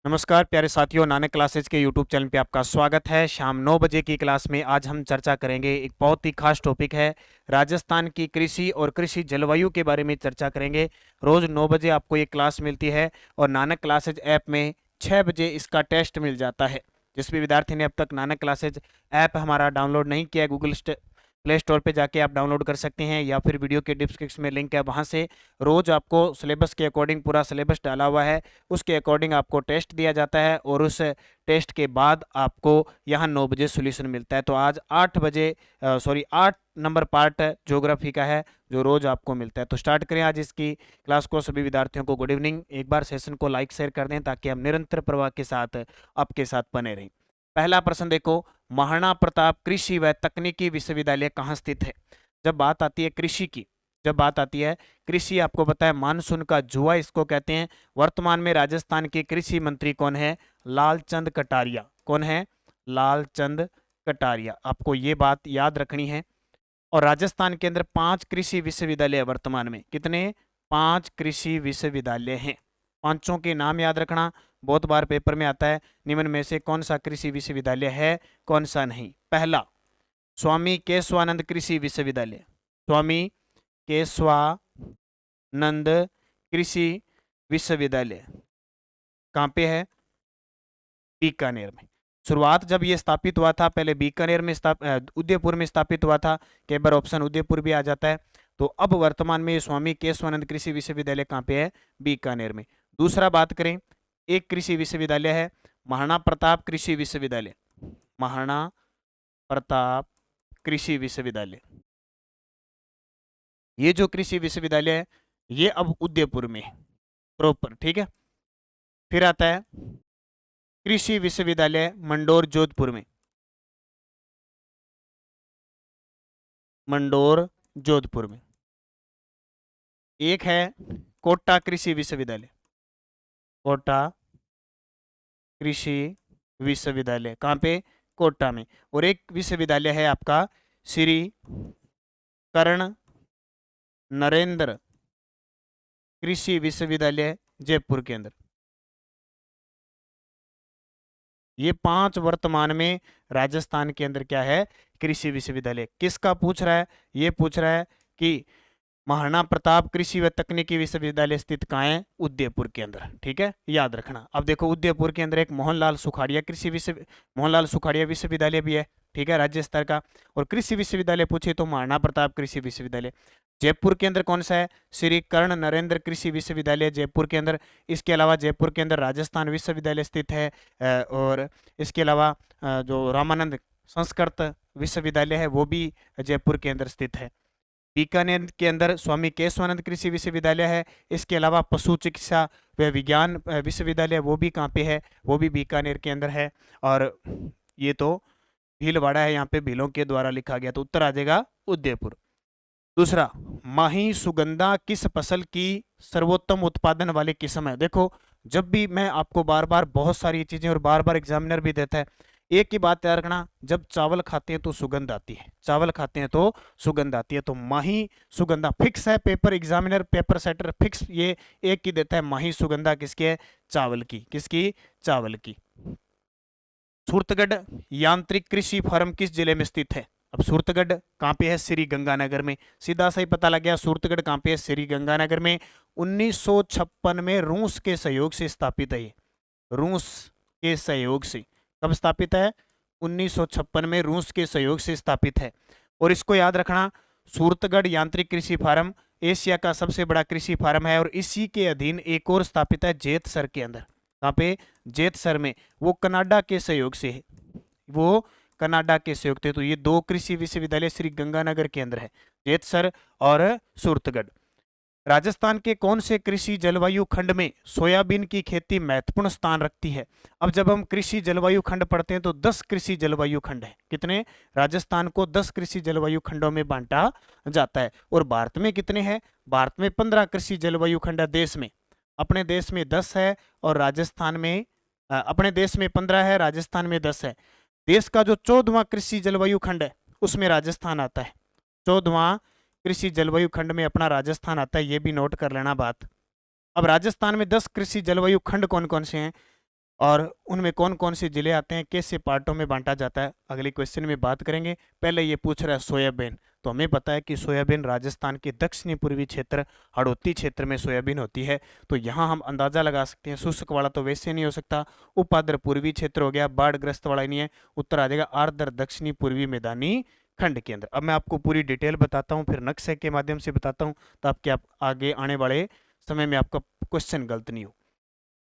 नमस्कार प्यारे साथियों, नानक क्लासेज के यूट्यूब चैनल पे आपका स्वागत है। शाम 9 बजे की क्लास में आज हम चर्चा करेंगे। एक बहुत ही खास टॉपिक है, राजस्थान की कृषि और कृषि जलवायु के बारे में चर्चा करेंगे। रोज़ 9 बजे आपको ये क्लास मिलती है और नानक क्लासेज ऐप में 6 बजे इसका टेस्ट मिल जाता है। जिस भी विद्यार्थी ने अब तक नानक क्लासेज ऐप हमारा डाउनलोड नहीं किया है, गूगल प्ले स्टोर पे जाके आप डाउनलोड कर सकते हैं, या फिर वीडियो के डिस्क्रिप्शन में लिंक है, वहाँ से रोज़ आपको सिलेबस के अकॉर्डिंग पूरा सिलेबस डाला हुआ है, उसके अकॉर्डिंग आपको टेस्ट दिया जाता है और उस टेस्ट के बाद आपको यहाँ 9 बजे सोल्यूशन मिलता है। तो आज 8 नंबर पार्ट ज्योग्राफी का है जो रोज़ आपको मिलता है। तो स्टार्ट करें आज इसकी क्लास को। सभी विद्यार्थियों को गुड इवनिंग। एक बार सेशन को लाइक शेयर कर दें ताकि हम निरंतर प्रवाह के साथ आपके साथ बने रहें। पहला प्रश्न देखो, महाराणा प्रताप कृषि व तकनीकी विश्वविद्यालय कहाँ स्थित है? जब बात आती है कृषि की, जब बात आती है कृषि, आपको पता है मानसून का जुआ इसको कहते हैं। वर्तमान में राजस्थान के कृषि मंत्री कौन है? लालचंद कटारिया। कौन है? लालचंद कटारिया। आपको ये बात याद रखनी है। और राजस्थान के अंदर 5 कृषि विश्वविद्यालय है वर्तमान में। कितने? 5 कृषि विश्वविद्यालय हैं। पांचों के नाम याद रखना, बहुत बार पेपर में आता है। निम्न में से कौन सा कृषि विश्वविद्यालय है, कौन सा नहीं? पहला, स्वामी केशवानंद कृषि विश्वविद्यालय। स्वामी केशवानंद कृषि विश्वविद्यालय कहाँ पे है? बीकानेर में। शुरुआत जब ये स्थापित हुआ था, पहले बीकानेर में उदयपुर में स्थापित हुआ था। कई बार ऑप्शन उदयपुर भी आ जाता है। तो अब वर्तमान में स्वामी केशवानंद कृषि विश्वविद्यालय कहाँ पे है? बीकानेर में। दूसरा बात करें, एक कृषि विश्वविद्यालय है महाराणा प्रताप कृषि विश्वविद्यालय। महाराणा प्रताप कृषि विश्वविद्यालय, ये जो कृषि विश्वविद्यालय है ये अब उदयपुर में प्रॉपर, ठीक है। फिर आता है कृषि विश्वविद्यालय मंडोर जोधपुर में। मंडोर जोधपुर में। एक है कोटा कृषि विश्वविद्यालय। कोटा कृषि विश्वविद्यालय कहाँ पे? कोटा में। और एक विश्वविद्यालय है आपका श्री कर्ण नरेंद्र कृषि विश्वविद्यालय जयपुर के अंदर। ये 5 वर्तमान में राजस्थान के अंदर क्या है? कृषि विश्वविद्यालय। किसका पूछ रहा है? ये पूछ रहा है कि महाराणा प्रताप कृषि व तकनीकी विश्वविद्यालय स्थित कहाँ है? उदयपुर के अंदर, ठीक है, याद रखना। अब देखो उदयपुर के अंदर एक मोहनलाल सुखाड़िया विश्वविद्यालय भी है, ठीक है, राज्य स्तर का। और कृषि विश्वविद्यालय पूछे तो महाराणा प्रताप कृषि विश्वविद्यालय। जयपुर के अंदर कौन सा है? श्री कर्ण नरेंद्र कृषि विश्वविद्यालय जयपुर के अंदर। इसके अलावा जयपुर के अंदर राजस्थान विश्वविद्यालय स्थित है। और इसके अलावा जो रामानंद संस्कृत विश्वविद्यालय है वो भी जयपुर के अंदर स्थित है। बीकानेर के अंदर स्वामी केशवानंद कृषि विश्वविद्यालय है। इसके अलावा पशु चिकित्सा व विज्ञान विश्वविद्यालय वो भी कहाँ पे है? वो भी बीकानेर के अंदर है। और ये तो भीलवाड़ा है, यहाँ पे भीलों के द्वारा लिखा गया, तो उत्तर आ जाएगा उदयपुर। दूसरा, माही सुगंधा किस फसल की सर्वोत्तम उत्पादन वाली किस्म है? देखो जब भी मैं आपको बार बार बहुत सारी चीजें, और बार बार एग्जामिनर भी देता है, एक ही बात याद रखना, जब चावल खाते हैं तो सुगंध आती है, चावल खाते हैं तो सुगंध आती है। तो माही सुगंधा फिक्स है, paper examiner paper setter fix ये एक ही देता है। माही सुगंधा किसकी है? चावल की। किसकी? चावल की। सूरतगढ़ यांत्रिक कृषि फार्म किस जिले में स्थित है? अब सूरतगढ़ कहाँ पे है? श्री गंगानगर में। सीधा सही पता लग गया, सूरतगढ़ कहाँ पे है? श्री गंगानगर में। 1956 में रूस के सहयोग से स्थापित है ये। रूस के सहयोग से। कब स्थापित है? 1956 में रूस के सहयोग से स्थापित है। और इसको याद रखना, सूरतगढ़ यांत्रिक कृषि फार्म एशिया का सबसे बड़ा कृषि फार्म है। और इसी के अधीन एक और स्थापित है जेतसर के अंदर। कहाँ पे? जेतसर में। वो कनाडा के सहयोग से है, वो कनाडा के सहयोग थे। तो ये 2 कृषि विश्वविद्यालय श्री गंगानगर के अंदर है, जेतसर और सूरतगढ़। राजस्थान के कौन से कृषि जलवायु खंड में सोयाबीन की खेती महत्वपूर्ण स्थान रखती है? अब जब हम कृषि जलवायु खंड पढ़ते हैं तो 10 कृषि जलवायु खंड है। कितने? राजस्थान को 10 कृषि जलवायु खंडों में बांटा जाता है। और भारत में कितने हैं? भारत में 15 कृषि जलवायु खंड है देश में। अपने देश में 10 है और राजस्थान में अपने देश में 15 है, राजस्थान में 10 है। देश का जो 14वां कृषि जलवायु खंड है उसमें राजस्थान आता है। 14वां कृषि जलवायु खंड में अपना राजस्थान आता है, ये भी नोट कर लेना बात। अब राजस्थान में 10 कृषि जलवायु खंड कौन कौन से हैं? और उनमें कौन कौन से जिले आते हैं, कैसे पार्टों में बांटा जाता है, अगले क्वेश्चन में बात करेंगे। पहले ये पूछ रहा है सोयाबीन, तो हमें पता है कि सोयाबीन राजस्थान के दक्षिणी पूर्वी क्षेत्र हड़ौती क्षेत्र में सोयाबीन होती है। तो यहाँ हम अंदाजा लगा सकते हैं, शुष्क वाला तो वैसे नहीं हो सकता, उपाद्र पूर्वी क्षेत्र हो गया, बाढ़ ग्रस्त वाला नहीं है, उत्तर आ जाएगा आर्द्र दक्षिणी पूर्वी मैदानी खंड के अंदर। अब मैं आपको पूरी डिटेल बताता हूँ, फिर नक्शे के माध्यम से बताता हूँ, ताकि आप आगे आने वाले समय में आपका क्वेश्चन गलत नहीं हो।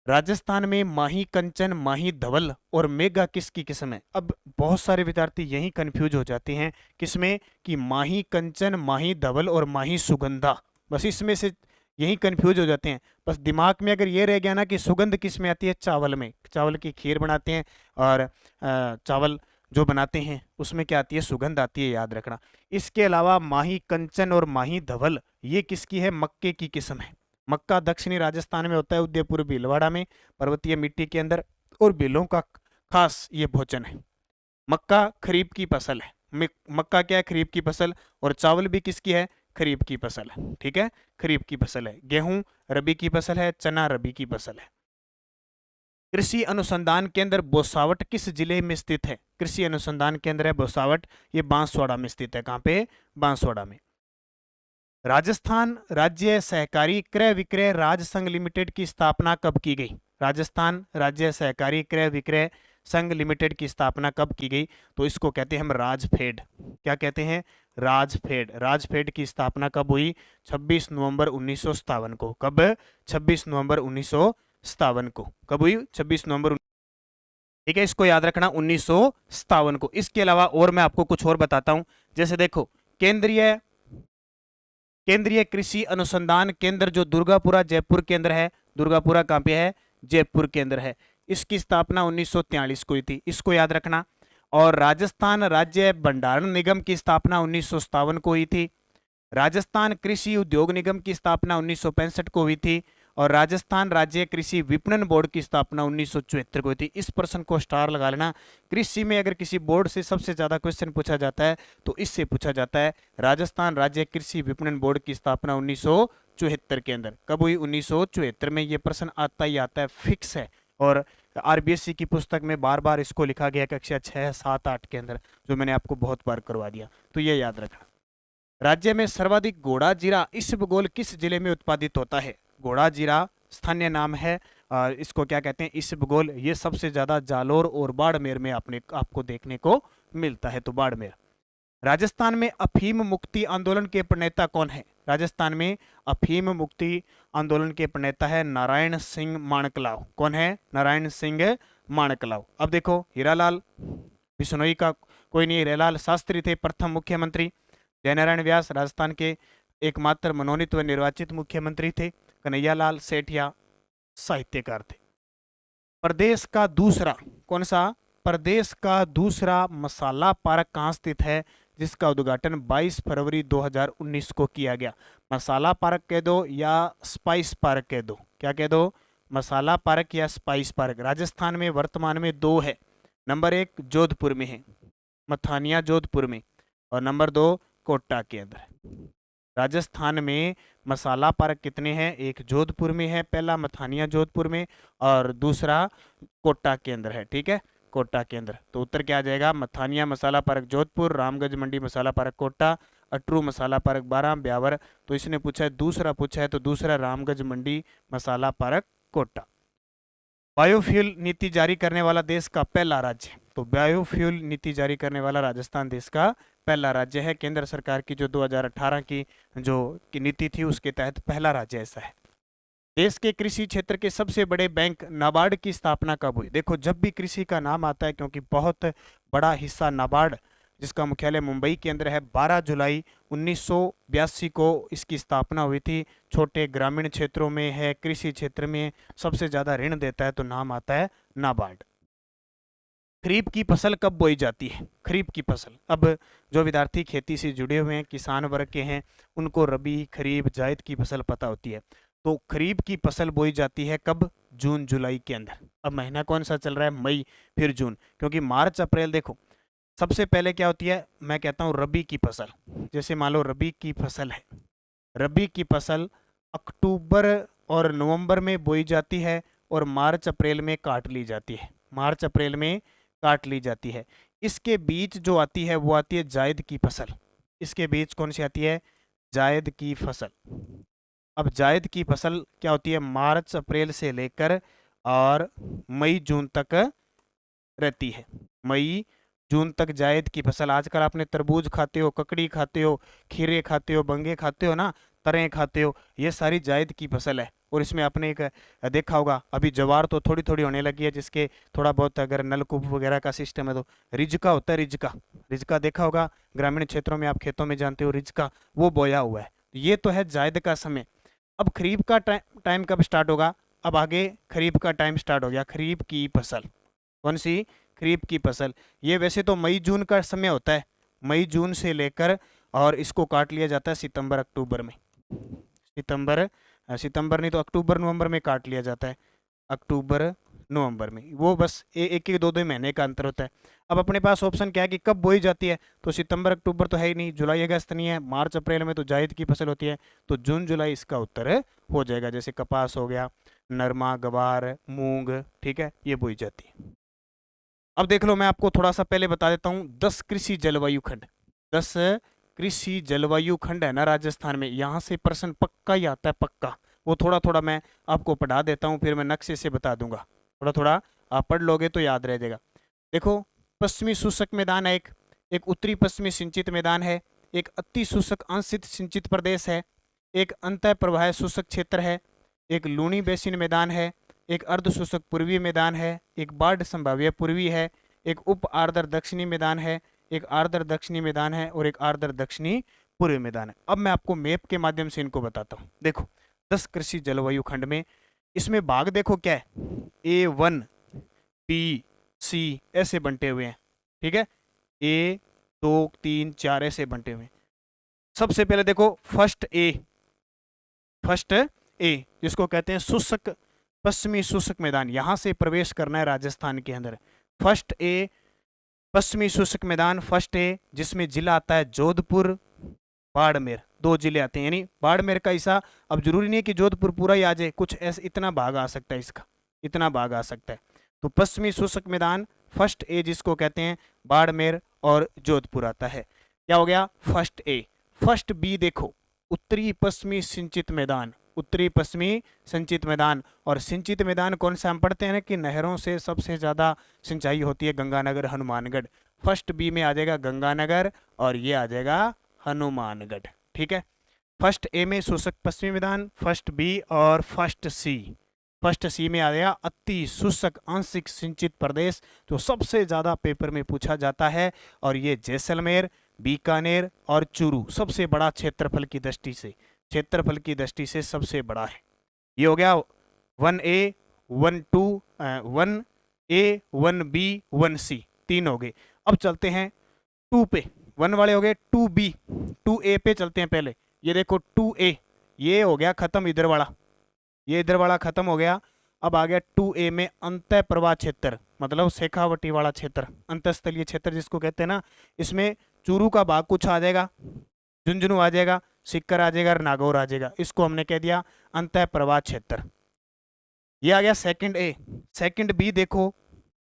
राजस्थान में माही कंचन, माही धवल और मेगा किसकी किस्म है? अब बहुत सारे विद्यार्थी यही कंफ्यूज हो जाते हैं, किसमें, कि माही कंचन, माही धवल और माही सुगंधा, बस इसमें से यही कंफ्यूज हो जाते हैं। बस दिमाग में अगर ये रह गया ना कि सुगंध किस में आती है, चावल में, चावल की खीर बनाते हैं और चावल जो बनाते हैं उसमें क्या आती है, सुगंध आती है, याद रखना। इसके अलावा माही कंचन और माही धवल ये किसकी है, मक्के की किस्म है। मक्का दक्षिणी राजस्थान में होता है, उदयपुर भीलवाड़ा में, पर्वतीय मिट्टी के अंदर, और भीलों का खास ये भोजन है। मक्का खरीफ की फसल है, मक्का क्या है, खरीफ की फसल, और चावल भी किसकी है, खरीफ की फसल है, ठीक है, खरीफ की फसल है। गेहूं रबी की फसल है, चना रबी की फसल है। कृषि अनुसंधान केंद्र बोसावट किस जिले में स्थित है? कृषि अनुसंधान केंद्र है बोसावट, ये बांसवाड़ा में स्थित है। कहाँ पे? बांसवाड़ा में। राजस्थान राज्य सहकारी क्रय विक्रय राज संघ लिमिटेड की स्थापना कब की गई? राजस्थान राज्य सहकारी क्रय विक्रय संघ लिमिटेड की स्थापना कब की गई? तो इसको कहते हैं हम राजफेड। क्या कहते हैं? राजफेड। राजफेड की स्थापना कब हुई? 26 नवंबर 1957 को। कब? 26 नवंबर 1957 को। कब हुई? 26 नवंबर। ठीक है, इसको याद रखना, 1957 को। इसके अलावा और मैं आपको कुछ और बताता हूं, जैसे देखो, केंद्रीय केंद्रीय कृषि अनुसंधान केंद्र जो दुर्गापुरा जयपुर के अंदर है, दुर्गापुरा कहाँ पे है? जयपुर के अंदर है। इसकी स्थापना 1943 को हुई थी, इसको याद रखना। और राजस्थान राज्य भंडारण निगम की स्थापना 1957 को हुई थी। राजस्थान कृषि उद्योग निगम की स्थापना 1965 को हुई थी। और राजस्थान राज्य कृषि विपणन बोर्ड की स्थापना 1974 को हुई थी। इस प्रश्न को स्टार लगा लेना। कृषि में अगर किसी बोर्ड से सबसे ज्यादा क्वेश्चन पूछा जाता है तो इससे पूछा जाता है। राजस्थान राज्य कृषि विपणन बोर्ड की स्थापना 1974 के अंदर। कब हुई? 1974 में। ये प्रश्न आता ही आता है, फिक्स है। और आरबीएससी की पुस्तक में बार बार इसको लिखा गया कक्षा 6, 7, 8 के अंदर, जो मैंने आपको बहुत बार करवा दिया, तो ये याद रखना। राज्य में सर्वाधिक घोड़ा जीरा इसबगोल किस जिले में उत्पादित होता है? घोड़ा जीरा स्थानीय नाम है, और इसको क्या कहते हैं? इसबगोल। ये सबसे ज्यादा जालोर और बाड़मेर में आपको देखने को मिलता है, तो बाड़मेर। राजस्थान में अफीम मुक्ति आंदोलन के प्रणेता कौन है? राजस्थान में अफीम मुक्ति आंदोलन के प्रणेता है नारायण सिंह माणकलाव। कौन है? नारायण सिंह माणकलाव। अब देखो, हीरालाल बिश्नोई का कोई नहीं, हीरालाल शास्त्री थे प्रथम मुख्यमंत्री। जयनारायण व्यास राजस्थान के एकमात्र मनोनीत व निर्वाचित मुख्यमंत्री थे। कन्हैयालाल सेठिया साहित्यकार थे। प्रदेश का दूसरा, कौन सा? प्रदेश का दूसरा मसाला पार्क कहाँ स्थित है, जिसका उद्घाटन 22 फरवरी 2019 को किया गया? मसाला पार्क कह दो या स्पाइस पार्क कह दो, क्या कह दो? मसाला पार्क या स्पाइस पार्क। राजस्थान में वर्तमान में 2 है। नंबर 1 जोधपुर में है, मथानिया जोधपुर में, और नंबर 2 कोटा के अंदर। राजस्थान में मसाला पार्क कितने हैं? एक जोधपुर में है, पहला मथानिया जोधपुर में, और दूसरा कोटा के अंदर है। ठीक है, कोटा के अंदर। तो उत्तर क्या आ जाएगा? मथानिया मसाला पार्क जोधपुर, रामगंज मंडी मसाला पार्क कोटा, अटरू मसाला पार्क 12 ब्यावर। तो इसने पूछा है, दूसरा पूछा है, तो दूसरा रामगंज मंडी मसाला पार्क कोटा। बायोफ्यूल नीति जारी करने वाला देश का पहला राज्य, तो बायोफ्यूल नीति जारी करने वाला राजस्थान देश का पहला राज्य है। केंद्र सरकार की जो 2018 की जो नीति थी उसके तहत पहला राज्य ऐसा है। देश के कृषि क्षेत्र के सबसे बड़े बैंक नाबार्ड की स्थापना कब हुई? देखो, जब भी कृषि का नाम आता है, क्योंकि बहुत बड़ा हिस्सा नाबार्ड जिसका मुख्यालय मुंबई के अंदर है, 12 जुलाई 1982 को इसकी स्थापना हुई थी। छोटे ग्रामीण क्षेत्रों में है, कृषि क्षेत्र में सबसे ज्यादा ऋण देता है, तो नाम आता है नाबार्ड। खरीफ की फसल कब बोई जाती है? खरीफ की फसल, अब जो विद्यार्थी खेती से जुड़े हुए हैं, किसान वर्ग के हैं, उनको रबी, खरीफ, जायद की फसल पता होती है। तो खरीफ की फसल बोई जाती है कब? जून जुलाई के अंदर। अब महीना कौन सा चल रहा है? मई, फिर जून, क्योंकि मार्च अप्रैल, देखो सबसे पहले क्या होती है, मैं कहता हूँ रबी की फसल। जैसे मान लो रबी की फसल है, रबी की फसल अक्टूबर और नवंबर में बोई जाती है, और मार्च अप्रैल में काट ली जाती है, मार्च अप्रैल में काट ली जाती है। इसके बीच जो आती है वो आती है जायद की फसल। इसके बीच कौन सी आती है? जायद की फसल। अब जायद की फसल क्या होती है? मार्च अप्रैल से लेकर और मई जून तक रहती है। मई जून तक जायद की फसल। आजकल आपने तरबूज खाते हो, ककड़ी खाते हो, खीरे खाते हो, बंगे खाते हो ना, तरें खाते हो, ये सारी जायद की फसल है। और इसमें आपने एक देखा होगा अभी ज्वार तो थोड़ी थोड़ी होने लगी है, जिसके थोड़ा बहुत अगर नलकूप वगैरह का सिस्टम है तो रिजका होता है, रिजका। रिजका देखा होगा ग्रामीण क्षेत्रों में, आप खेतों में जानते हो रिजका, वो बोया हुआ है। ये तो है जायद का समय। अब खरीफ का टाइम कब स्टार्ट होगा? अब आगे खरीफ का टाइम स्टार्ट हो गया। खरीफ की फसल कौन सी? खरीफ की फसल। ये वैसे तो मई जून का समय होता है, मई जून से लेकर, और इसको काट लिया जाता है सितंबर अक्टूबर में। सितंबर नहीं तो अक्टूबर नवंबर में काट लिया जाता है। अक्टूबर नवंबर में, वो बस एक एक दो दो महीने का अंतर होता है। अब अपने पास ऑप्शन क्या है कि कब बोई जाती है? तो सितंबर अक्टूबर तो है ही नहीं, जुलाई अगस्त नहीं है, मार्च अप्रैल में तो जायद की फसल होती है, तो जून जुलाई इसका उत्तर हो जाएगा। जैसे कपास हो गया, नरमा, गवार, मूंग, ठीक है, ये बोई जाती है। अब देख लो, मैं आपको थोड़ा सा पहले बता देता हूँ 10 कृषि जलवायु खंड। 10 कृषि जलवायु खंड है ना राजस्थान में, यहाँ से प्रश्न पक्का ही आता है, पक्का। वो थोड़ा थोड़ा मैं आपको पढ़ा देता हूँ, फिर मैं नक्शे से बता दूंगा। थोड़ा थोड़ा आप पढ़ लोगे तो याद रह जाएगा। देखो, पश्चिमी शुष्क मैदान है एक उत्तरी पश्चिमी सिंचित मैदान है, एक अति शुष्क आंशिक सिंचित प्रदेश है, एक अंतः प्रवाह शुष्क क्षेत्र है, एक लूणी बेसिन मैदान है, एक अर्ध शुष्क पूर्वी मैदान है, एक बाढ़ संभाव्य पूर्वी है, एक उप आर्द्र दक्षिणी मैदान है, एक आर्द्र दक्षिणी मैदान है, और एक आर्द्र दक्षिणी पूर्वी मैदान है। अब मैं आपको मैप के माध्यम से इनको बताता हूँ। देखो, 10 कृषि जलवायु खंड में इसमें भाग देखो क्या है, A1 B C ऐसे बंटे हुए हैं, ठीक है, A 2 3 4 ऐसे बंटे हुए हैं। सबसे पहले देखो फर्स्ट ए जिसको कहते हैं शुष्क पश्चिमी शुष्क मैदान, यहां से प्रवेश करना है राजस्थान के अंदर। फर्स्ट ए पश्चिमी शुष्क मैदान, फर्स्ट ए, जिसमें जिला आता है जोधपुर, बाड़मेर, 2 जिले आते हैं। यानी बाड़मेर का हिस्सा, अब जरूरी नहीं है कि जोधपुर पूरा ही आ जाए, कुछ ऐसे इतना भाग आ सकता है, इसका इतना भाग आ सकता है। तो पश्चिमी शुष्क मैदान फर्स्ट ए जिसको कहते हैं, बाड़मेर और जोधपुर आता है। क्या हो गया? First A. फर्स्ट बी देखो, उत्तरी पश्चिमी सिंचित मैदान, उत्तरी पश्चिमी सिंचित मैदान। और सिंचित मैदान कौन सा हम पढ़ते हैं ना कि नहरों से सबसे ज्यादा सिंचाई होती है, गंगानगर, हनुमानगढ़। फर्स्ट बी में आ जाएगा गंगानगर और ये आ जाएगा हनुमानगढ़, ठीक है। फर्स्ट ए में शुष्क पश्चिमी मैदान, फर्स्ट बी, और फर्स्ट सी में आ गया अति शुष्क आंशिक सिंचित प्रदेश, जो सबसे ज्यादा पेपर में पूछा जाता है। और ये जैसलमेर, बीकानेर और चूरू सबसे बड़ा क्षेत्रफल की दृष्टि से, क्षेत्रफल की दृष्टि से सबसे बड़ा है। ये हो गया 1A 1B 1C, 3 हो गए। अब चलते हैं 2 पे, 1 वाले हो गए, 2B, 2A पे चलते हैं पहले। ये देखो 2A, ये हो गया खत्म, इधर वाला, ये इधर वाला खत्म हो गया। अब आ गया 2A में अंतः प्रवाह क्षेत्र, मतलब शेखावटी वाला क्षेत्र, अंतस्थलीय क्षेत्र जिसको कहते हैं ना। इसमें चूरू का भाग कुछ आ जाएगा, झुंझुनू आ जाएगा, सिक्कर आ जाएगा और नागौर आ जाएगा। इसको हमने कह दिया अंतः प्रवाह क्षेत्र। ये आ गया सेकंड ए। सेकंड बी देखो,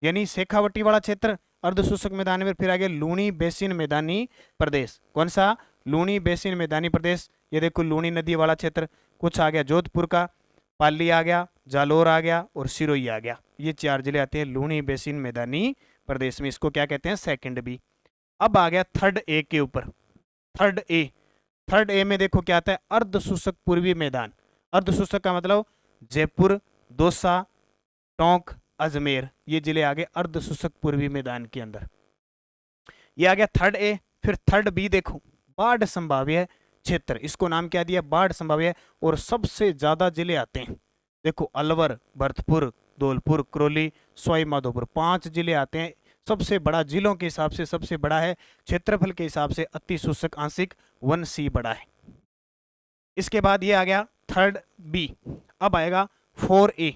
यानी शेखावटी वाला क्षेत्र, अर्धशुष्क मैदान में। फिर आ गया लूणी बेसिन मैदानी प्रदेश। कौन सा? लूणी बेसिन मैदानी प्रदेश। ये देखो लूणी नदी वाला क्षेत्र। कुछ आ गया जोधपुर का, पाली आ गया, जालोर आ गया और सिरोही आ गया। ये 4 जिले आते हैं लूणी बेसिन मैदानी प्रदेश में। इसको क्या कहते हैं? Second B. अब आ गया थर्ड ए के ऊपर, थर्ड ए में देखो क्या आता है, अर्धशुष्क पूर्वी मैदान। अर्धशुष्क का मतलब जयपुर, दौसा, टोंक, अजमेर, ये जिले आ गए अर्धशुष्क पूर्वी मैदान के अंदर। ये आ गया थर्ड ए। फिर थर्ड बी देखो, बाढ़ संभाव्य क्षेत्र, इसको नाम क्या दिया? बाढ़ संभाव्य। और सबसे ज्यादा जिले आते हैं, देखो अलवर, भरतपुर, धौलपुर, करौली, सवाई माधोपुर, 5 जिले आते हैं। सबसे बड़ा जिलों के हिसाब से सबसे बड़ा है, क्षेत्रफल के हिसाब से अति शुष्क आंशिक 1C बड़ा है। इसके बाद ये आ गया थर्ड बी। अब आएगा 4A,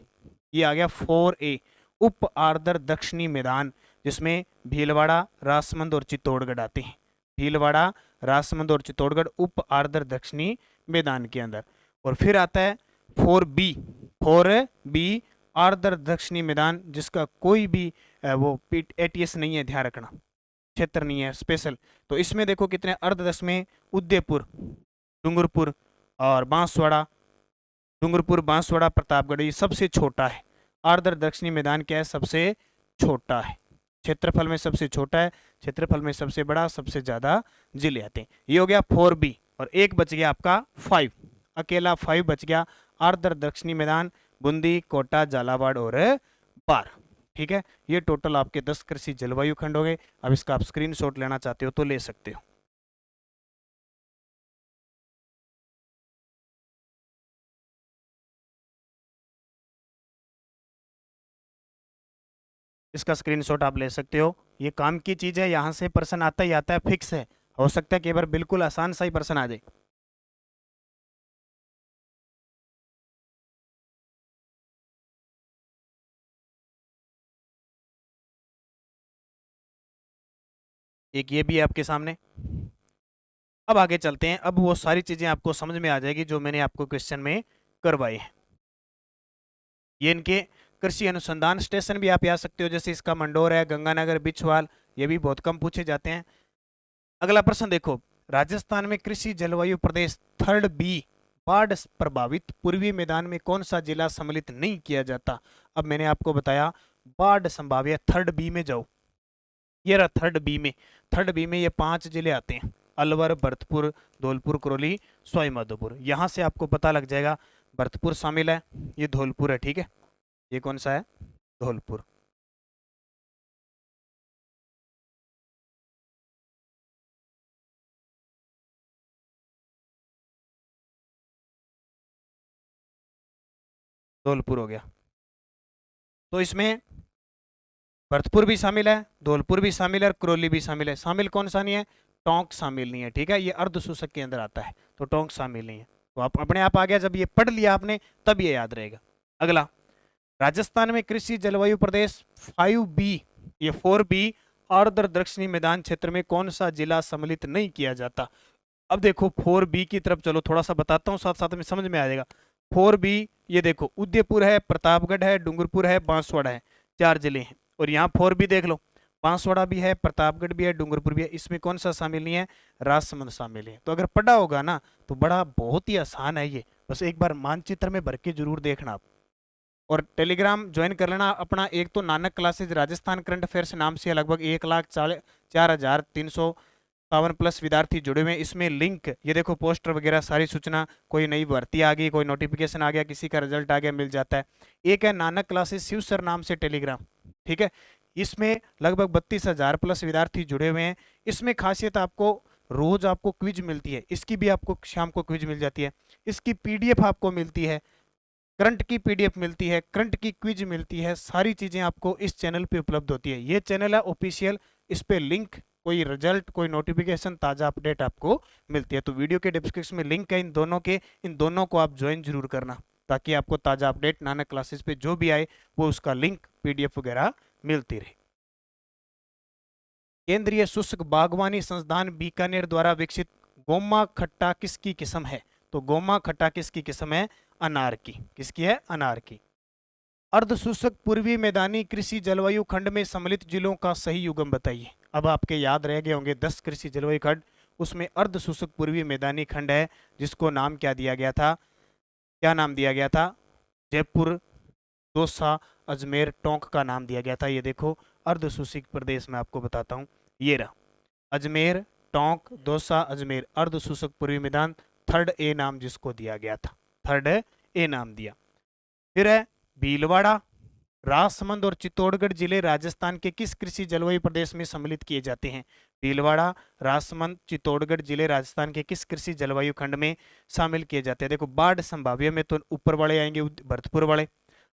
ये आ गया 4A, उप आर्द्र दक्षिणी मैदान, जिसमें भीलवाड़ा, राजसमंद और चित्तौड़गढ़ आते हैं। भीलवाड़ा, राजसमंद और चित्तौड़गढ़ उप आर्द्र दक्षिणी मैदान के अंदर। और फिर आता है 4B, आर्द्र दक्षिणी मैदान जिसका कोई भी वो एटीएस नहीं है, ध्यान रखना, क्षेत्र नहीं है स्पेशल। तो इसमें देखो कितने अर्धदश में, उदयपुर, डूंगरपुर और बांसवाड़ा, डूंगरपुर, बांसवाड़ा, प्रतापगढ़, ये सबसे छोटा है। आर्द्र दक्षिणी मैदान क्या है, सबसे छोटा है, क्षेत्रफल में सबसे छोटा है, क्षेत्रफल में सबसे बड़ा, सबसे ज्यादा जिले आते हैं। ये हो गया 4B, और एक बच गया आपका 5, अकेला 5 बच गया, आर्द्र दक्षिणी मैदान, बूंदी, कोटा, झालावाड़ और पार। ठीक है, ये टोटल आपके 10 कृषि जलवायु खंड हो गए। अब इसका आप स्क्रीनशॉट लेना चाहते हो तो ले सकते हो। इसका स्क्रीनशॉट आप ले सकते हो, ये काम की चीज है, यहाँ से प्रश्न आता ही आता है, फिक्स है। हो सकता है कि बार बिल्कुल आसान सा ही प्रश्न आ जाए। एक ये भी है आपके सामने। अब आगे चलते हैं, अब वो सारी चीजें आपको समझ में आ जाएगी जो मैंने आपको क्वेश्चन में करवाई है। ये इनके कृषि अनुसंधान स्टेशन भी आप आ सकते हो, जैसे इसका मंडोर है, गंगानगर, बिछवाल, ये भी बहुत कम पूछे जाते हैं। अगला प्रश्न देखो, राजस्थान में कृषि जलवायु प्रदेश 3B बाढ़ प्रभावित पूर्वी मैदान में कौन सा जिला सम्मिलित नहीं किया जाता। अब मैंने आपको बताया बाढ़ संभाव्य 3B में जाओ, ये रहा 3B में, 3B में ये 5 जिले आते हैं, अलवर, भरतपुर, धौलपुर, करौली, सवाई माधोपुर। यहाँ से आपको पता लग जाएगा, भरतपुर शामिल है, ये धौलपुर है, ठीक है, ये कौन सा है, धौलपुर। धौलपुर हो गया। तो इसमें भरतपुर भी शामिल है, धौलपुर भी शामिल है और करौली भी शामिल है। शामिल कौन सा नहीं है, टोंक शामिल नहीं है, ठीक है, ये अर्ध सूचक के अंदर आता है, तो टोंक शामिल नहीं है। तो आप अपने आप आ गया, जब ये पढ़ लिया आपने तब ये याद रहेगा। अगला, राजस्थान में कृषि जलवायु प्रदेश 5B, ये 4B आर्द्र दक्षिणी मैदान क्षेत्र में कौन सा जिला सम्मिलित नहीं किया जाता। अब देखो 4B की तरफ चलो, थोड़ा सा बताता हूँ, साथ साथ में समझ में आ जाएगा। 4B, ये देखो उदयपुर है, प्रतापगढ़ है, डूंगरपुर है, बांसवाड़ा है, 4 जिले हैं। और यहाँ 4B देख लो, बांसवाड़ा भी है, प्रतापगढ़ भी है, डूंगरपुर भी है, इसमें कौन सा शामिल नहीं है, राजसमंद शामिल है। तो अगर पढ़ा होगा ना तो बड़ा बहुत ही आसान है ये, बस एक बार मानचित्र में भर के जरूर देखना आप। और टेलीग्राम ज्वाइन कर लेना अपना, एक तो Nanak classes Rajasthan current affairs नाम से लगभग 1,04,357+ विद्यार्थी जुड़े हुए हैं। इसमें लिंक ये देखो, पोस्टर वगैरह सारी सूचना, कोई नई भर्ती आ गई, कोई नोटिफिकेशन आ गया, किसी का रिजल्ट आ गया, मिल जाता है। एक है नानक क्लासेज शिव सर नाम से टेलीग्राम, ठीक है, इसमें लगभग 32,000+ विद्यार्थी जुड़े हुए हैं। इसमें खासियत आपको रोज आपको क्विज मिलती है, इसकी भी आपको शाम को क्विज मिल जाती है, इसकी पीडीएफ आपको मिलती है, करंट की पीडीएफ मिलती है, करंट की क्विज मिलती है, सारी चीजें आपको इस चैनल पे उपलब्ध होती है। ये चैनल है ऑफिशियल, इस पे लिंक, कोई रिजल्ट, कोई नोटिफिकेशन, ताजा अपडेट आपको मिलती है। तो वीडियो के डिस्क्रिप्शन में लिंक है इन दोनों के, इन दोनों को आप ज्वाइन जरूर करना, ताकि आपको ताजा अपडेट नानक क्लासेस पे जो भी आए वो उसका लिंक, पीडीएफ वगैरह मिलती रहे। केंद्रीय शुष्क बागवानी संस्थान बीकानेर द्वारा विकसित गोमा खट्टा किसकी किस्म है। तो गोमा खट्टा किसकी किस्म है, अनार की। किसकी है, अनार की। अर्धशुष्क पूर्वी मैदानी कृषि जलवायु खंड में सम्मिलित जिलों का सही युग्म बताइए। अब आपके याद रह गए होंगे 10 कृषि जलवायु खंड, उसमें अर्धशुष्क पूर्वी मैदानी खंड है, जिसको नाम क्या दिया गया था, क्या नाम दिया गया था, जयपुर, दौसा, अजमेर, टोंक का नाम दिया गया था। ये देखो अर्धशुष्क प्रदेश में आपको बताता हूँ, ये रहा अजमेर, टोंक, दौसा, अजमेर, अर्धशुष्क पूर्वी मैदान, 3A नाम जिसको दिया गया था, 3A नाम दिया। फिर है भीलवाड़ा, राजसमंद और चित्तौड़गढ़ जिले राजस्थान के किस कृषि जलवायु प्रदेश में सम्मिलित किए जाते हैं। भीलवाड़ा, राजसमंद, चित्तौड़गढ़ जिले राजस्थान के किस कृषि जलवायु खंड में शामिल किए जाते हैं। देखो बाढ़ संभाव्य में तो ऊपर वाले आएंगे, भरतपुर वाले।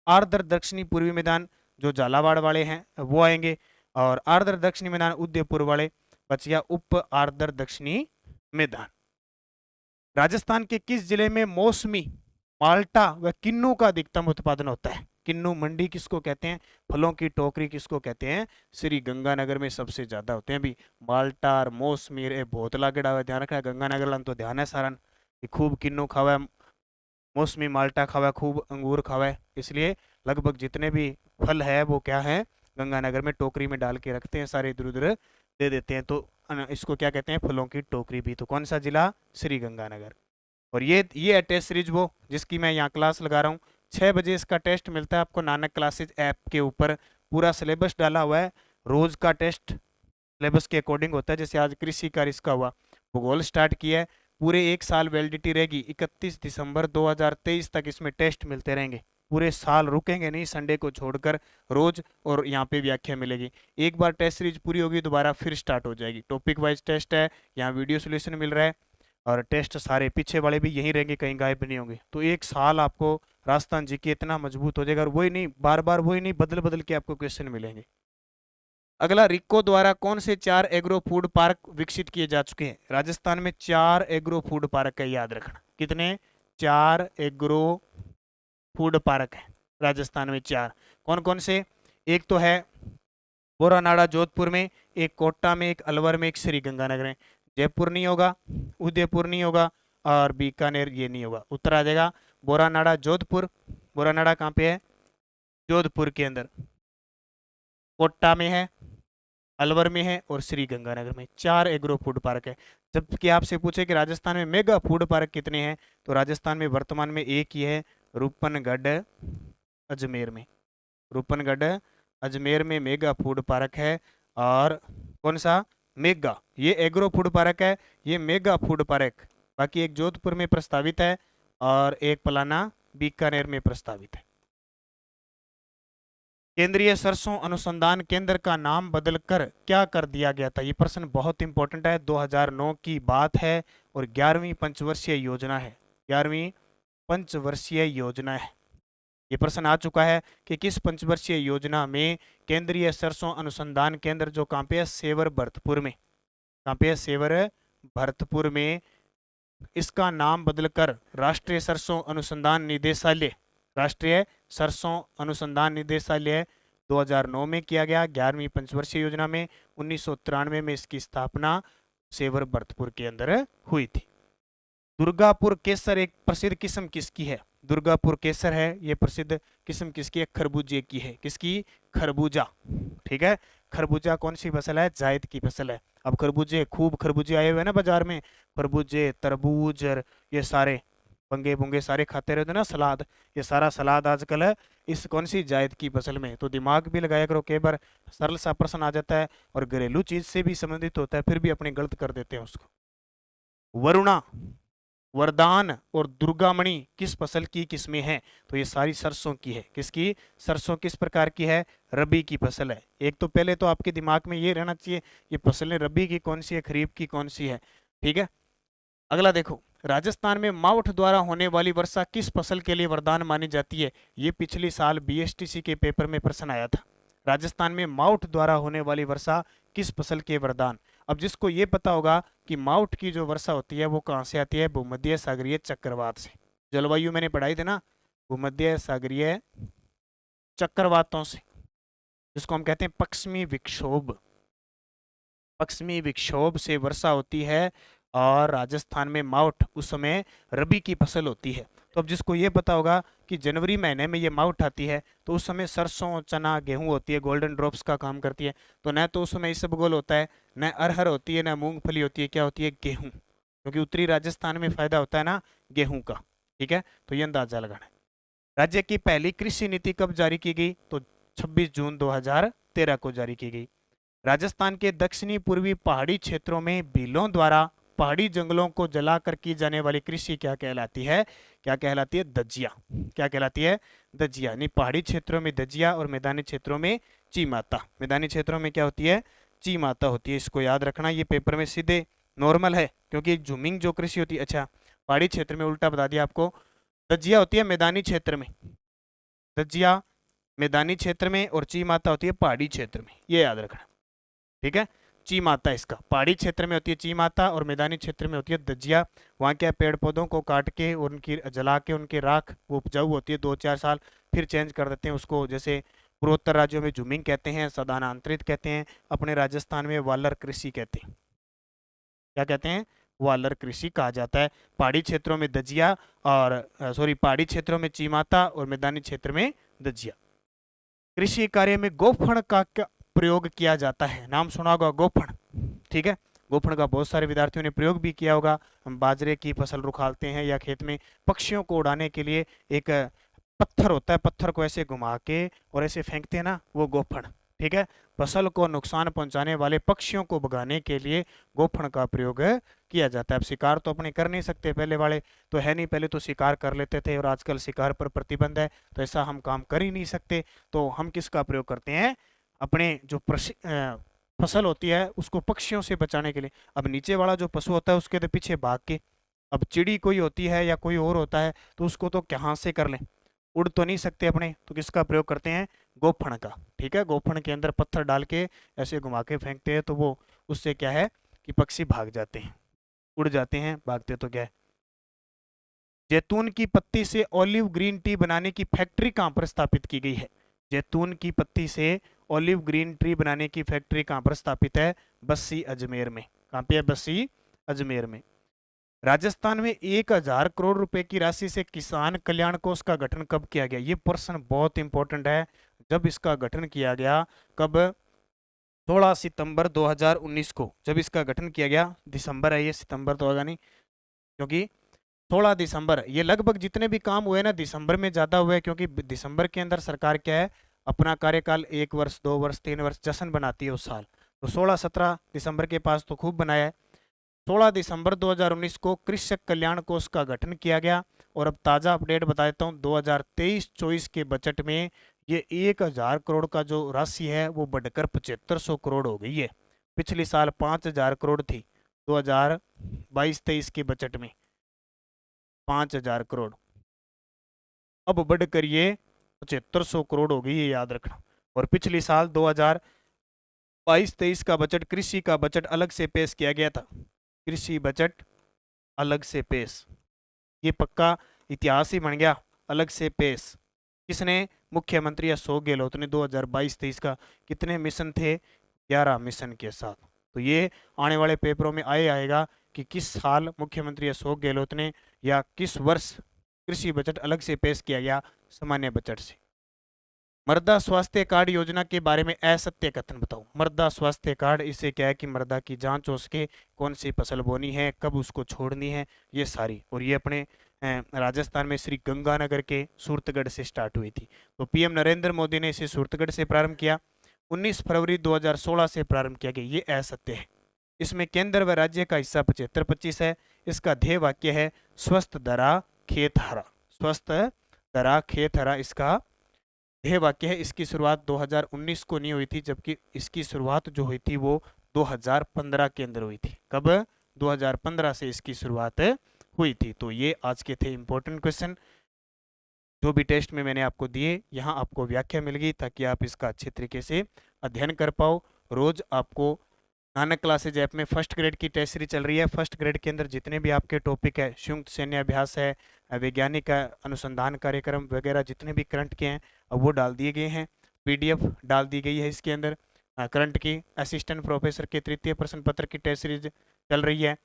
आर्द्र दक्षिणी पूर्वी मैदान जो झालावाड़ वाले हैं वो आएंगे, और आर्द्र दक्षिणी मैदान उदयपुर वाले। बच गया उप आर्द्र दक्षिणी मैदान। राजस्थान के किस जिले में मौसमी माल्टा व किन्नू का अधिकतम उत्पादन होता है। किन्नू मंडी किसको कहते हैं, फलों की टोकरी किसको कहते हैं, श्री गंगानगर में सबसे ज्यादा होते हैं भी माल्टा और मौसमी। रे बहुत लागेड़ा हुआ, ध्यान रखना, गंगानगर लन तो ध्यान है सारा, खूब किन्नू खावा मौसमी माल्टा खावा, खूब अंगूर खावा, इसलिए लगभग जितने भी फल है वो क्या है, गंगानगर में टोकरी में डाल के रखते हैं, सारे इधर उधर दे देते हैं। तो इसको क्या कहते हैं, फलों की टोकरी भी। तो कौन सा जिला, श्री गंगानगर। और ये है टेस्ट सीरीज वो जिसकी मैं यहाँ क्लास लगा रहा हूँ। 6 बजे इसका टेस्ट मिलता है आपको नानक क्लासेज ऐप के ऊपर, पूरा सिलेबस डाला हुआ है, रोज का टेस्ट सिलेबस के अकॉर्डिंग होता है। जैसे आज कृषि का इसका हुआ, भूगोल स्टार्ट किया है, पूरे 1 साल वैलिडिटी रहेगी, 31 दिसंबर 2023 तक इसमें टेस्ट मिलते रहेंगे, पूरे साल रुकेंगे नहीं, संडे को छोड़कर रोज। और यहाँ पे व्याख्या मिलेगी। एक बार टेस्ट सीरीज पूरी होगी दोबारा फिर स्टार्ट हो जाएगी। टॉपिक वाइज टेस्ट है, यहाँ वीडियो सोल्यूशन मिल रहा है, और टेस्ट सारे पीछे वाले भी यहीं रहेंगे, कहीं गायब नहीं होंगे। तो 1 साल आपको राजस्थान जी के इतना मजबूत हो जाएगा, और वही नहीं, बार बार वही नहीं, बदल बदल के आपको क्वेश्चन मिलेंगे। अगला, रिको द्वारा कौन से 4 एग्रो फूड पार्क विकसित किए जा चुके हैं। राजस्थान में 4 एग्रो फूड पार्क है, याद रखना। कितने, 4 एग्रो फूड पार्क है राजस्थान में, 4। कौन कौन से, एक तो है बोरानाड़ा जोधपुर में, एक कोटा में, एक अलवर में, एक श्री गंगानगर में। जयपुर नहीं होगा, उदयपुर नहीं होगा, और बीकानेर ये नहीं होगा। उत्तर आ जाएगा बोरानाड़ा जोधपुर। बोरानाड़ा कहाँ पे है, जोधपुर के अंदर। कोटा में है, अलवर में है, और श्री गंगानगर में। 4 एग्रो फूड पार्क है। जबकि आपसे पूछे कि राजस्थान में मेगा फूड पार्क कितने हैं, तो राजस्थान में वर्तमान में एक ही है, रूपनगढ़ अजमेर में। रूपनगढ़ अजमेर में मेगा फूड पार्क है। और कौन सा, मेगा, ये एग्रो फूड पार्क है, ये मेगा फूड पार्क। बाकी एक जोधपुर में प्रस्तावित है, और एक पलाना बीकानेर में प्रस्तावित है। केंद्रीय सरसों अनुसंधान केंद्र का नाम बदलकर क्या कर दिया गया था। ये प्रश्न बहुत इंपॉर्टेंट है, 2009 की बात है, और 11वीं पंचवर्षीय योजना है। 11वीं पंचवर्षीय योजना है। ये प्रश्न आ चुका है कि किस पंचवर्षीय योजना में केंद्रीय सरसों अनुसंधान केंद्र, जो कहाँ पे है, सेवर भरतपुर में, कहाँ पे है, सेवर भरतपुर में, इसका नाम बदलकर राष्ट्रीय सरसों अनुसंधान निदेशालय, राष्ट्रीय सरसों अनुसंधान निदेशालय 2009 में किया गया। 11वीं पंचवर्षीय योजना में 1993 में इसकी स्थापना सेवर भरतपुर के अंदर हुई थी। दुर्गापुर केसर एक प्रसिद्ध किस्म किसकी है। दुर्गापुर केसर है, ये प्रसिद्ध किस्म किसकी है, खरबूजे की है। किसकी, खरबूजा। ठीक है, खरबूजा कौन सी फसल है, जायद की फसल है। अब खरबूजे, खूब खरबूजे आए हुए हैं ना बाजार में, खरबूजे, तरबूज, ये सारे पंगे पुंगे सारे खाते रहते ना, सलाद, ये सारा सलाद आजकल है इस कौन सी, जायद की फसल में। तो दिमाग भी लगाया करो, कई बार सरल सा प्रश्न आ जाता है और घरेलू चीज से भी संबंधित होता है, फिर भी अपने गलत कर देते हैं उसको। वरुणा, वरदान और दुर्गामणि किस फसल की किस्में हैं, तो ये सारी सरसों की है। किसकी, सरसों किस प्रकार की है, रबी की फसल है। एक तो पहले तो आपके दिमाग में ये रहना चाहिए ये फसलें रबी की कौन सी है, खरीफ की कौन सी है। ठीक है, अगला देखो, राजस्थान में मावठ द्वारा होने वाली वर्षा किस फसल के लिए वरदान मानी जाती है। ये पिछले साल बीएसटीसी के पेपर में प्रश्न आया था। राजस्थान में मावठ द्वारा होने वाली वर्षा किस फसल के वरदान। अब जिसको ये पता होगा कि मावठ की जो वर्षा होती है वो कहाँ से आती है, भूमध्य सागरीय चक्रवात से। जलवायु मैंने पढ़ाई थी ना, भूमध्य सागरीय चक्रवातों से, जिसको हम कहते हैं पश्चिमी विक्षोभ। पश्चिमी विक्षोभ से वर्षा होती है, और राजस्थान में मावठ उस समय रबी की फसल होती है। तो अब जिसको ये पता होगा कि जनवरी महीने में ये मावठ आती है, तो उस समय सरसों, चना, गेहूं होती है, गोल्डन ड्रॉप्स का काम करती है। तो न तो उस समय इसबगोल होता है, न अरहर होती है, न मूंगफली होती है, क्या होती है, गेहूं। क्योंकि उत्तरी राजस्थान में फायदा होता है ना गेहूं का। ठीक है, तो ये अंदाजा लगाना है। राज्य की पहली कृषि नीति कब जारी की गई, तो 26 जून 2013 को जारी की गई। राजस्थान के दक्षिणी पूर्वी पहाड़ी क्षेत्रों में भीलों द्वारा पहाड़ी जंगलों को जलाकर की जाने वाली कृषि क्या कहलाती है, क्या कहलाती है, दजिया। क्या कहलाती है, दजिया। यानी पहाड़ी क्षेत्रों में दजिया, और मैदानी क्षेत्रों में ची माता। मैदानी क्षेत्रों में क्या होती है, ची माता होती है। इसको याद रखना, ये पेपर में सीधे नॉर्मल है, क्योंकि झूमिंग जो कृषि होती है, अच्छा पहाड़ी क्षेत्र में उल्टा बता दिया आपको। दजिया होती है मैदानी क्षेत्र में, दजिया मैदानी क्षेत्र में, और ची माता होती है पहाड़ी क्षेत्र में, ये याद रखना। ठीक है, ची माता इसका पहाड़ी क्षेत्र में होती है ची माता, और मैदानी क्षेत्र में होती है दजिया। वहाँ क्या पेड़ पौधों को काट के उनकी जला के उनकी राख वो उपजाऊ होती है, 2-4 साल फिर चेंज कर देते हैं उसको। जैसे पूर्वोत्तर राज्यों में झूमिंग कहते हैं, स्थानांतरित कहते हैं, अपने राजस्थान में वालर कृषि कहते हैं। क्या कहते हैं, वालर कृषि कहा जाता है। पहाड़ी क्षेत्रों में दजिया और पहाड़ी क्षेत्रों में चीमाता और मैदानी क्षेत्र में दजिया। कृषि कार्य में गोफण का क्या प्रयोग किया जाता है? नाम सुना होगा गोफण, ठीक है। गोफण का बहुत सारे विद्यार्थियों ने प्रयोग भी किया होगा। हम बाजरे की फसल रुखालते हैं या खेत में पक्षियों को उड़ाने के लिए एक पत्थर होता है, पत्थर को ऐसे घुमा के और ऐसे फेंकते हैं ना, वो गोफण, ठीक है। फसल को नुकसान पहुंचाने वाले पक्षियों को भगाने के लिए गोफण का प्रयोग किया जाता है। अब शिकार तो अपने कर नहीं सकते, पहले वाले तो है नहीं, पहले तो शिकार कर लेते थे और आजकल शिकार पर प्रतिबंध है, तो ऐसा हम काम कर ही नहीं सकते। तो हम किसका प्रयोग करते हैं? अपने जो फसल होती है उसको पक्षियों से बचाने के लिए। अब नीचे वाला जो पशु होता है उसके तो पीछे भाग के, अब चिड़ी कोई होती है या कोई और होता है तो उसको तो कहाँ से कर लें, उड़ तो नहीं सकते अपने, तो किसका प्रयोग करते हैं? गोफण का, ठीक है। गोफण के अंदर पत्थर डाल के ऐसे घुमा के फेंकते हैं, तो वो उससे क्या है कि पक्षी भाग जाते हैं, उड़ जाते हैं, भागते तो क्या है। जैतून की पत्ती से ऑलिव ग्रीन टी बनाने की फैक्ट्री कहाँ पर स्थापित की गई है? जैतून की पत्ती से ऑलिव ग्रीन टी बनाने की फैक्ट्री कहाँ पर स्थापित है? बस्सी अजमेर में। कहाँ पे है? बस्सी अजमेर में। राजस्थान में 1,000 करोड़ रुपए की राशि से किसान कल्याण कोष का गठन कब किया गया? ये प्रश्न बहुत इंपॉर्टेंट है। जब इसका गठन किया गया, कब? 16 सितंबर 2019 को जब इसका गठन किया गया। दिसंबर है ये, सितंबर तो होगा नहीं, क्योंकि 16 दिसंबर, ये लगभग जितने भी काम हुए ना दिसंबर में ज्यादा हुए, क्योंकि दिसंबर के अंदर सरकार क्या है, अपना कार्यकाल 1 वर्ष 2 वर्ष 3 वर्ष जश्न बनाती है उस साल। तो 16-17 दिसंबर के पास तो खूब बनाया है। 16 दिसंबर 2019 को कृषक कल्याण कोष का गठन किया गया। और अब ताज़ा अपडेट बता देता हूँ, 2023-24 के बजट में ये 1,000 करोड़ का जो राशि है वो बढ़कर 7500 करोड़ हो गई है। पिछले साल 5,000 करोड़ थी, 2022-23 के बजट में 5,000 करोड़, अब बढ़कर ये 7500 करोड़ हो गई है, याद रखना। और पिछले साल 2022-23 का बजट, कृषि का बजट अलग से पेश किया गया था। कृषि बजट अलग से पेश, ये पक्का इतिहास ही बन गया, अलग से पेश। किसने? मुख्यमंत्री अशोक गहलोत ने 2022-23 का। कितने मिशन थे? 11 मिशन के साथ। तो ये आने वाले पेपरों में आएगा कि किस साल मुख्यमंत्री अशोक गहलोत ने या किस वर्ष कृषि बजट अलग से पेश किया गया सामान्य बजट से। मृदा स्वास्थ्य कार्ड योजना के बारे में असत्य कथन बताओ। मृदा स्वास्थ्य कार्ड, इससे क्या है कि मृदा की जांच हो सके, कौन सी फसल बोनी है, कब उसको छोड़नी है, ये सारी। और ये अपने राजस्थान में श्री गंगानगर के सूरतगढ़ से स्टार्ट हुई थी। तो पीएम नरेंद्र मोदी ने इसे सूरतगढ़ से प्रारंभ किया। 19 फरवरी 2016 से प्रारंभ किया गया, ये असत्य है। इसमें केंद्र व राज्य का हिस्सा 75-25 है। इसका ध्येय वाक्य है स्वस्थ दरा खेत हरा। स्वस्थ दरा खेत हरा इसका ध्येय वाक्य है। इसकी शुरुआत 2019 को नहीं हुई थी, जबकि इसकी शुरुआत जो हुई थी वो 2015 के अंदर हुई थी। कब? 2015 से इसकी शुरुआत हुई थी। तो ये आज के थे इंपॉर्टेंट क्वेश्चन जो भी टेस्ट में मैंने आपको दिए। यहाँ आपको व्याख्या मिल गई ताकि आप इसका अच्छे तरीके से अध्ययन कर पाओ। रोज आपको नानक क्लासेज ऐप में फर्स्ट ग्रेड की टेस्ट सीरीज चल रही है। फर्स्ट ग्रेड के अंदर जितने भी आपके टॉपिक है, संयुक्त सैन्य अभ्यास है, वैज्ञानिक अनुसंधान कार्यक्रम वगैरह जितने भी करंट के हैं अब वो डाल दिए गए हैं। पीडीएफ डाल दी गई है इसके अंदर। करंट की असिस्टेंट प्रोफेसर के तृतीय प्रश्न पत्र की टेस्ट सीरीज चल रही है,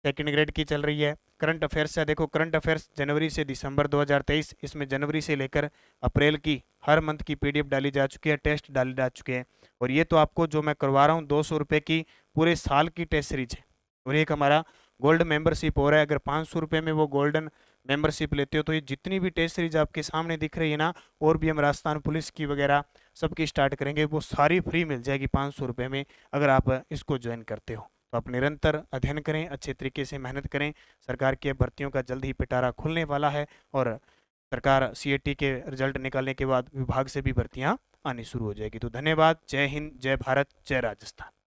सेकेंड ग्रेड की चल रही है। करंट अफेयर्स है, देखो करंट अफेयर्स जनवरी से दिसंबर 2023, इसमें जनवरी से लेकर अप्रैल की हर मंथ की पीडीएफ डाली जा चुकी है, टेस्ट डाले जा चुके हैं। और ये तो आपको जो मैं करवा रहा हूँ 200 रुपये की पूरे साल की टेस्ट सीरीज है। और एक हमारा गोल्ड मेंबरशिप हो रहा है, अगर 500 रुपये में वो गोल्डन मेंबरशिप लेते हो तो ये जितनी भी टेस्ट सीरीज आपके सामने दिख रही है ना, और भी हम राजस्थान पुलिस की वगैरह सबकी स्टार्ट करेंगे, वो सारी फ्री मिल जाएगी 500 रुपये में अगर आप इसको ज्वाइन करते हो। तो आप निरंतर अध्ययन करें, अच्छे तरीके से मेहनत करें। सरकार की भर्तियों का जल्द ही पिटारा खुलने वाला है और सरकार सीएटी के रिजल्ट निकालने के बाद विभाग से भी भर्तियां आनी शुरू हो जाएगी। तो धन्यवाद। जय हिंद, जय भारत, जय राजस्थान।